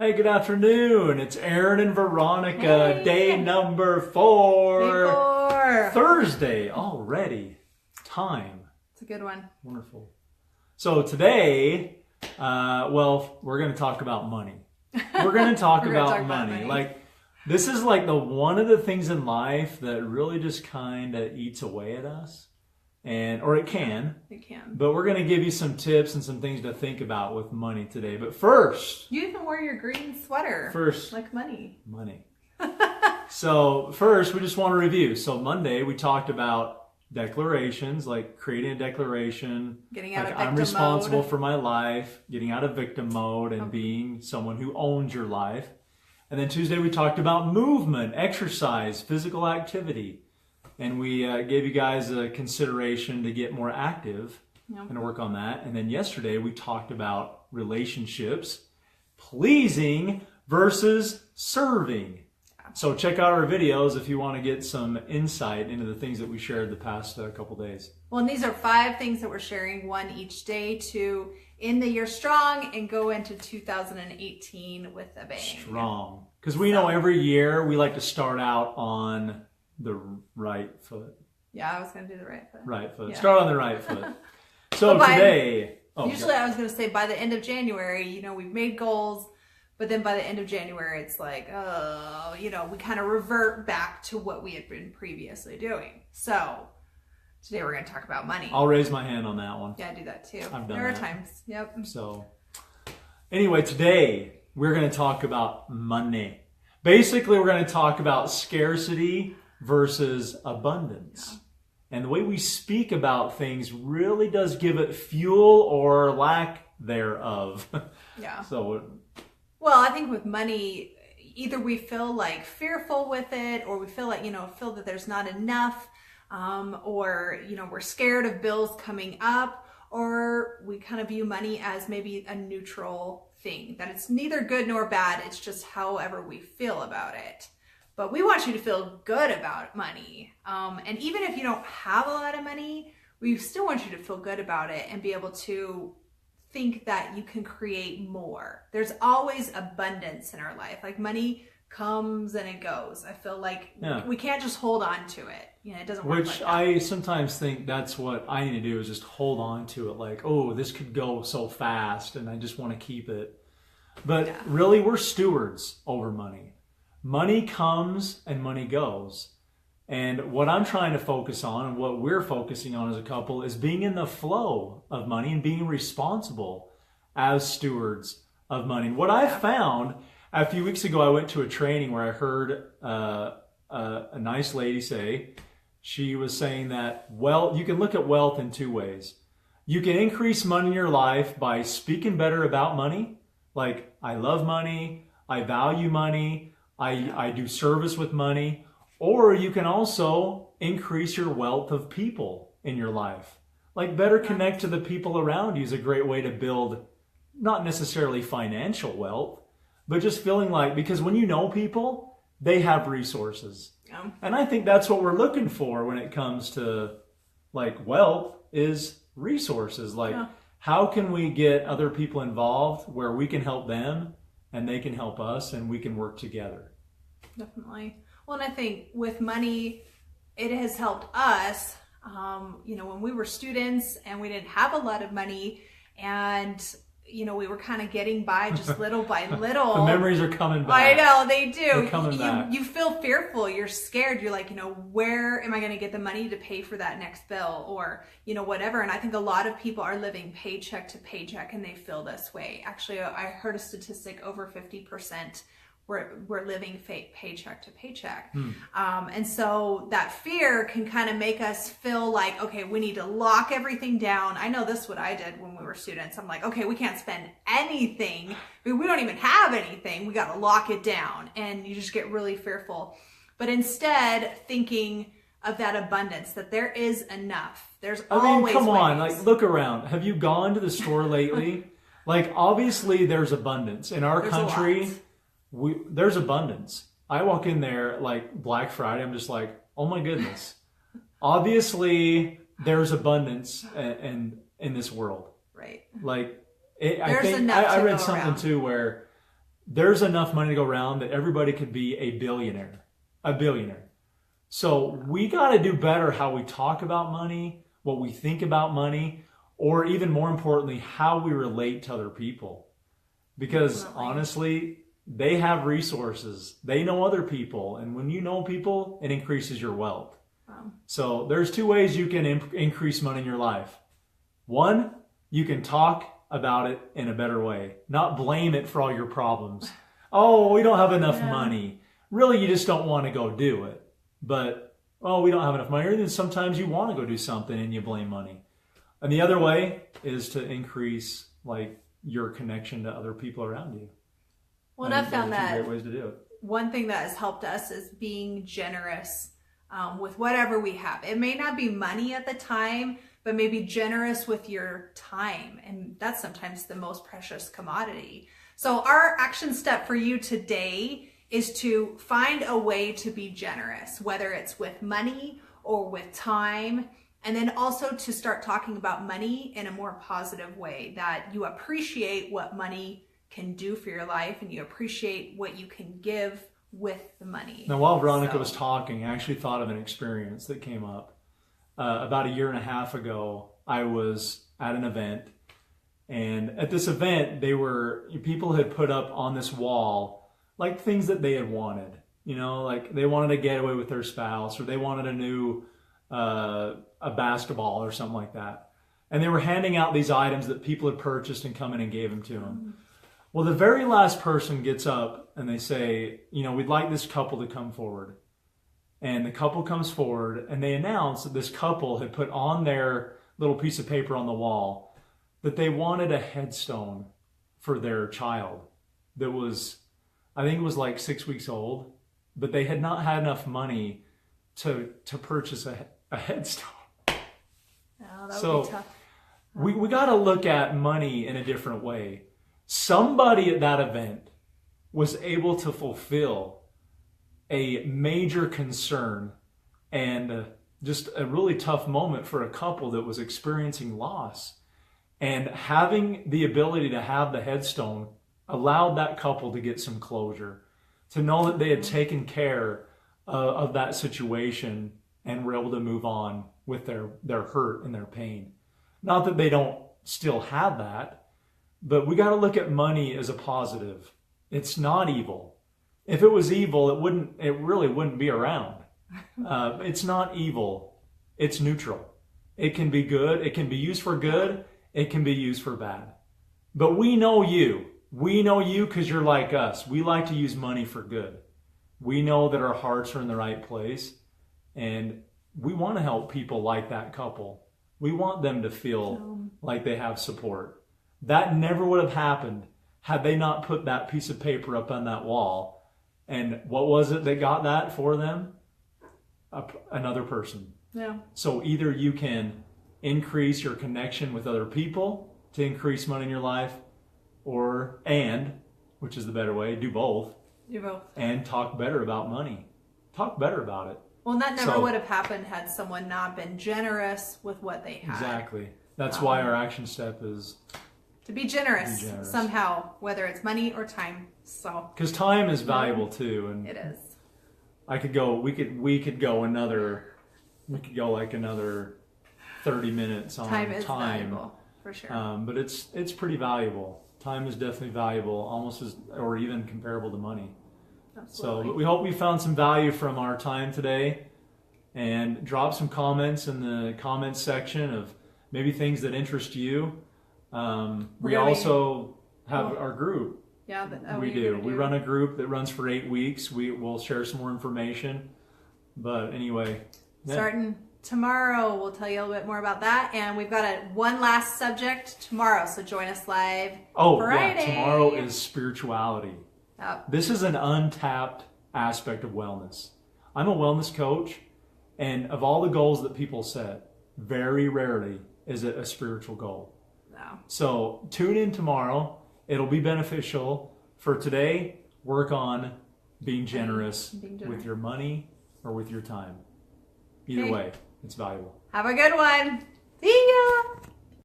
Hey, good afternoon. It's Aaron and Veronica, Hey. day number 4. Four. Thursday already. Time. It's a good one. Wonderful. So today, we're going to talk about money. We're going to talk We're gonna about talk about money. money. Like, this is like one of the things in life that really just kind of eats away at us. Or it can. It can. But we're going to give you some tips and some things to think about with money today. But first, You even wore your green sweater. Like money. money. So first, we just want to review. So Monday, we talked about declarations, like creating a declaration. Getting out like of victim I'm responsible mode. for my life, getting out of victim mode and being someone who owns your life. And then Tuesday, we talked about movement, exercise, physical activity. And we gave you guys a consideration to get more active and to work on that. And then yesterday, we talked about relationships, pleasing versus serving. So check out our videos if you want to get some insight into the things that we shared the past couple days. Well, and these are 5 things that we're sharing, one each day to end the year strong and go into 2018 with a bang. Strong. Because we know every year we like to start out on the right foot. Yeah, I was going to do the right foot. Right foot. Yeah. Start on the right foot. So But today... Usually I was going to say by the end of January, we've made goals, but then by the end of January, it's like, we kind of revert back to what we had been previously doing. So today we're going to talk about money. I'll raise my hand on that one. Yeah, I do that too. I've done There are that. times. Yep. So anyway, today we're going to talk about money. Basically, we're going to talk about scarcity versus abundance. Yeah. And the way we speak about things really does give it fuel or lack thereof. Yeah. So, Well, I think with money, either we feel like fearful with it, or we feel like, feel that there's not enough, or, we're scared of bills coming up, or we kind of view money as maybe a neutral thing, that it's neither good nor bad. It's just however we feel about it. But we want you to feel good about money. And even if you don't have a lot of money, we still want you to feel good about it and be able to think that you can create more. There's always abundance in our life. Like money comes and it goes. I feel like we can't just hold on to it. It doesn't work like that. I sometimes think that's what I need to do, is just hold on to it. Like, oh, this could go so fast and I just want to keep it. But really, we're stewards over money. Money comes and money goes. And what I'm trying to focus on, and what we're focusing on as a couple, is being in the flow of money and being responsible as stewards of money. What I found, a few weeks ago, I went to a training where I heard a nice lady say, she was saying that, you can look at wealth in 2 ways. You can increase money in your life by speaking better about money. Like, I love money, I value money, I do service with money. Or you can also increase your wealth of people in your life. Like, better connect to the people around you is a great way to build, not necessarily financial wealth, but just feeling like, because when you know people, they have resources. Yeah. And I think that's what we're looking for when it comes to like wealth, is resources. Like, how can we get other people involved where we can help them and they can help us and we can work together? Definitely. Well, and I think with money, it has helped us, when we were students and we didn't have a lot of money, and, we were kind of getting by just little by little. The memories are coming back. I know, they do. They're coming back. You feel fearful. You're scared. You're like, where am I going to get the money to pay for that next bill, or, whatever. And I think a lot of people are living paycheck to paycheck and they feel this way. Actually, I heard a statistic, over 50% we're living paycheck to paycheck. And so that fear can kind of make us feel like, okay, we need to lock everything down. I know this is what I did when we were students. I'm like, okay, we can't spend anything. We don't even have anything. We got to lock it down. And you just get really fearful. But instead, thinking of that abundance, that there is enough. There's always come on, ways. like, look around. Have you gone to the store lately? Like, obviously there's abundance in our country. There's abundance. I walk in there like Black Friday, I'm just like, oh my goodness. Obviously, there's abundance in this world. Right. Like, There's enough I to read go something around. too where there's enough money to go around that everybody could be a billionaire. So we got to do better how we talk about money, what we think about money, or even more importantly, how we relate to other people. Because honestly, they have resources. They know other people. And when you know people, it increases your wealth. So there's two ways you can increase money in your life. One, you can talk about it in a better way, not blame it for all your problems. Oh, we don't have enough money. Really, you just don't want to go do it. But, oh, we don't have enough money. Or then sometimes you want to go do something and you blame money. And the other way is to increase like your connection to other people around you. Well, and I've found that great ways to do it. One thing that has helped us is being generous with whatever we have. It may not be money at the time, but maybe generous with your time. And that's sometimes the most precious commodity. So our action step for you today is to find a way to be generous, whether it's with money or with time. And then also to start talking about money in a more positive way, that you appreciate what money can do for your life and you appreciate what you can give with the money. Now, while Veronica was talking, I actually thought of an experience that came up. About a year and a half ago, I was at an event, and at this event, people had put up on this wall like things that they had wanted. You know, like they wanted a getaway with their spouse, or they wanted a new a basketball or something like that. And they were handing out these items that people had purchased and come in and gave them to them. Well, the very last person gets up and they say, you know, we'd like this couple to come forward. And the couple comes forward and they announce that this couple had put on their little piece of paper on the wall that they wanted a headstone for their child that was, I think it was like 6 weeks old, but they had not had enough money to purchase a headstone. Oh, that would be tough. We got to look at money in a different way. Somebody at that event was able to fulfill a major concern and just a really tough moment for a couple that was experiencing loss. And having the ability to have the headstone allowed that couple to get some closure, to know that they had taken care of that situation and were able to move on with their hurt and their pain. Not that they don't still have that, but we got to look at money as a positive. It's not evil. If it was evil, it really wouldn't be around. It's not evil. It's neutral. It can be good. It can be used for good. It can be used for bad. But we know you. We know you because you're like us. We like to use money for good. We know that our hearts are in the right place, and we want to help people like that couple. We want them to feel like they have support. That never would have happened had they not put that piece of paper up on that wall. And what was it that got that for them? Another person. Yeah. So either you can increase your connection with other people to increase money in your life, which is the better way, do both. Do both. And talk better about money. Talk better about it. Well, that never would have happened had someone not been generous with what they had. Exactly. That's why our action step is to be generous somehow, whether it's money or time. So because time is valuable too, and it is. We could go like another 30 minutes on time. Is valuable for sure. But it's pretty valuable. Time is definitely valuable, almost or even comparable to money. Absolutely. So we hope we found some value from our time today, and drop some comments in the comments section of maybe things that interest you. We also have our group. Yeah, we do. We run a group that runs for 8 weeks. We'll share some more information. But anyway. Starting tomorrow, we'll tell you a little bit more about that. And we've got one last subject tomorrow, so join us live Friday. Yeah, tomorrow is spirituality. Yep. This is an untapped aspect of wellness. I'm a wellness coach, and of all the goals that people set, very rarely is it a spiritual goal. No. So tune in tomorrow. It'll be beneficial. For today, work on being generous with your money or with your time. Either way, it's valuable. Have a good one. See ya.